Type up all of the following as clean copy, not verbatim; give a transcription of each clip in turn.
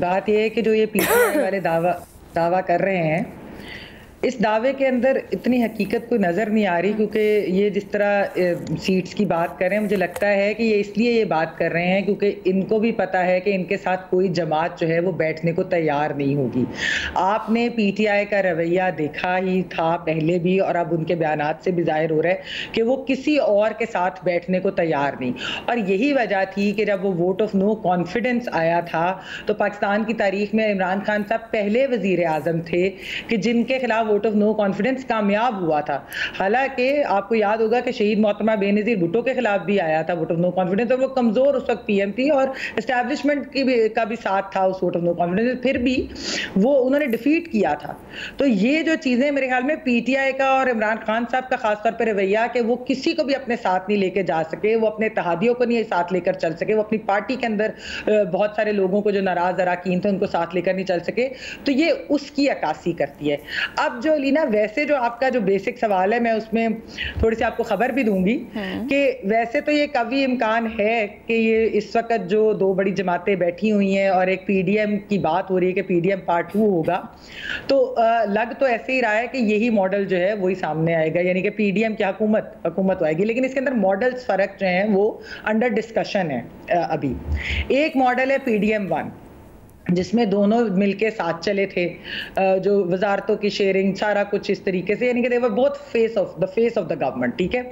बात ये है कि जो ये पीटीआई वाले दावा कर रहे हैं, इस दावे के अंदर इतनी हकीकत कोई नज़र नहीं आ रही, क्योंकि ये जिस तरह सीट्स की बात कर रहे हैं, मुझे लगता है कि ये इसलिए ये बात कर रहे हैं क्योंकि इनको भी पता है कि इनके साथ कोई जमात जो है वो बैठने को तैयार नहीं होगी। आपने पीटीआई का रवैया देखा ही था पहले भी, और अब उनके बयानात से भी ज़ाहिर हो रहा है कि वो किसी और के साथ बैठने को तैयार नहीं। और यही वजह थी कि जब वो वोट ऑफ नो कॉन्फिडेंस आया था तो पाकिस्तान की तारीख में इमरान खान साहब पहले वज़ीर आज़म थे कि जिनके खिलाफ वोट ऑफ नो कॉन्फिडेंस कामयाब हुआ था। हालांकि आपको याद होगा कि शहीद मोहतरमा बेनज़ीर भुट्टो के खिलाफ भी आया था वोट ऑफ नो कॉन्फिडेंस, और वो कमजोर उस वक्त पीएम थी और एस्टैब्लिशमेंट का भी साथ था उस वोट ऑफ नो कॉन्फिडेंस, फिर भी वो उन्होंने डिफीट किया था। तो ये जो चीजें मेरे ख्याल में पीटीआई का और इमरान खान साहब का खासतौर पर रवैया कि वो किसी को भी अपने साथ नहीं लेके जा सके, वो अपने इत्तेहादियों को नहीं साथ लेकर चल सके, वो अपनी पार्टी के अंदर बहुत सारे लोगों को जो नाराज अराकीन थे उनको साथ लेकर नहीं चल सके, तो ये उसकी अक्कासी करती है। अब जो लीना, वैसे जो आपका जो बेसिक सवाल है, मैं उसमें थोड़ी सी आपको खबर भी दूंगी कि वैसे तो ये कभी इम्कान है कि ये इस वक्त जो दो बड़ी जमातें बैठी हुई हैं और एक पीडीएम की बात हो रही है कि पीडीएम पार्ट 2 होगा, तो लग तो ऐसे ही रहा है कि यही मॉडल जो है वही सामने आएगा, यानी कि पीडीएम की हुकूमत आएगी। लेकिन इसके अंदर मॉडल्स फर्क जो हैं वो अंडर डिस्कशन है अभी। एक मॉडल है पीडीएम 1 जिसमें दोनों मिलके साथ चले थे, जो वजारतों की शेयरिंग सारा कुछ इस तरीके से, यानी कि they were both face of the government. ठीक है,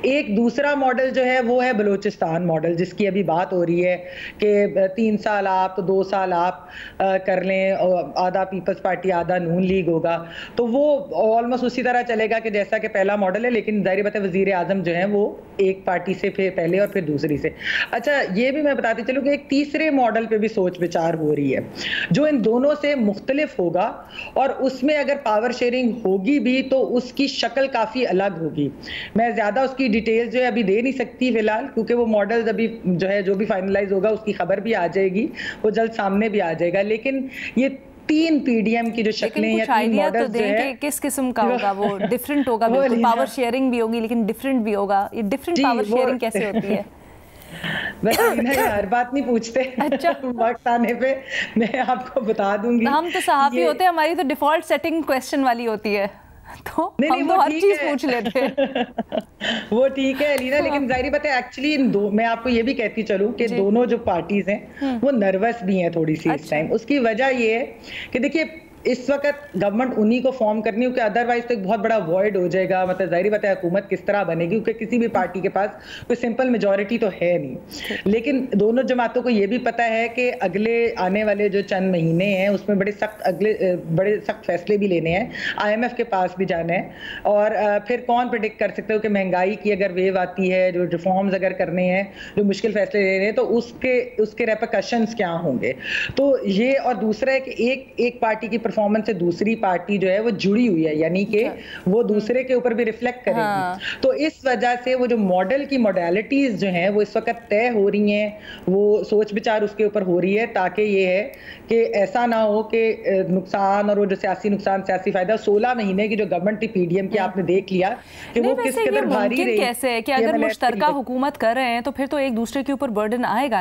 एक दूसरा मॉडल जो है वो है बलूचिस्तान मॉडल, जिसकी अभी बात हो रही है कि 3 साल आप तो 2 साल आप कर लें, और आधा पीपल्स पार्टी आधा नून लीग होगा, तो वो ऑलमोस्ट उसी तरह चलेगा कि जैसा कि पहला मॉडल है, लेकिन जाहिर बात है वजीर आजम जो है वो एक पार्टी से फिर पहले और फिर दूसरी से। अच्छा, ये भी मैं बताती चलूँ कि एक तीसरे मॉडल पे भी सोच विचार हो रही है जो इन दोनों से मुख्तलिफ होगा, और उसमें अगर पावर शेयरिंग होगी भी तो उसकी शक्ल काफी अलग होगी। मैं ज्यादा उसकी डिटेल जो है अभी दे नहीं सकती फिलहाल, क्योंकि वो मॉडल अभी जो है जो भी फाइनलाइज होगा उसकी खबर भी आ जाएगी, वो जल्द सामने भी आ जाएगा। लेकिन ये 3 पीडीएम की जो शक्लें या 3 मॉडल तो है, किस किस्म का होगा, वो डिफरेंट होगा, बिल्कुल पावर शेयरिंग भी होगी लेकिन डिफरेंट भी होगा। ये डिफरेंट पावर शेयरिंग कैसे होती है? हर बात नहीं पूछते। अच्छा, वक्त आने पे मैं आपको बता दूंगी। हम तो सहाफी होते हैं, हमारी तो डिफॉल्ट सेटिंग क्वेश्चन वाली होती है, तो हम तो हर चीज पूछ लेते हैं। वो ठीक है अलीना, लेकिन जाहिर बात है एक्चुअली मैं आपको ये भी कहती चलूं कि दोनों जो पार्टीज हैं वो नर्वस भी हैं थोड़ी सी इस टाइम। उसकी वजह ये है कि देखिए इस वक्त गवर्नमेंट उन्हीं को फॉर्म करनी हो कि अदरवाइज तो एक बहुत बड़ा वॉइड हो जाएगा। मतलब जाहिर बात है हुकूमत किस तरह बनेगी, क्योंकि किसी भी पार्टी के पास कोई सिंपल मेजॉरिटी तो है नहीं। लेकिन दोनों जमातों को ये भी पता है कि अगले आने वाले जो चंद महीने हैं उसमें बड़े सख्त फैसले भी लेने हैं, IMF के पास भी जाना है, और फिर कौन प्रेडिक्ट कर सकते हो कि महंगाई की अगर वेव आती है, जो रिफॉर्म्स अगर करने हैं, जो मुश्किल फैसले लेने हैं, तो उसके रेपरकशंस क्या होंगे। तो ये, और दूसरा है कि एक पार्टी की परफॉर्मेंस से दूसरी पार्टी जो है वो जुड़ी हुई है, यानी कि वो दूसरे के ऊपर भी रिफ्लेक्ट करेगी। हाँ। तो इस वजह से वो जो मॉडल की मॉडलिटीज जो हैं वो इस वक्त तय हो रही हैं, वो सोच विचार उसके ऊपर हो रही है, ताकि ये है कि ऐसा ना हो कि नुकसान और वो जो सियासी नुकसान सियासी फायदा 16 महीने की जो गवर्नमेंट की पीडीएम की आपने देख लिया कि वो किस कदर भारी रही। कैसे है कि अगर मुश्तरका हुकूमत कर रहे हैं तो फिर तो एक दूसरे के ऊपर बर्डन आएगा ना।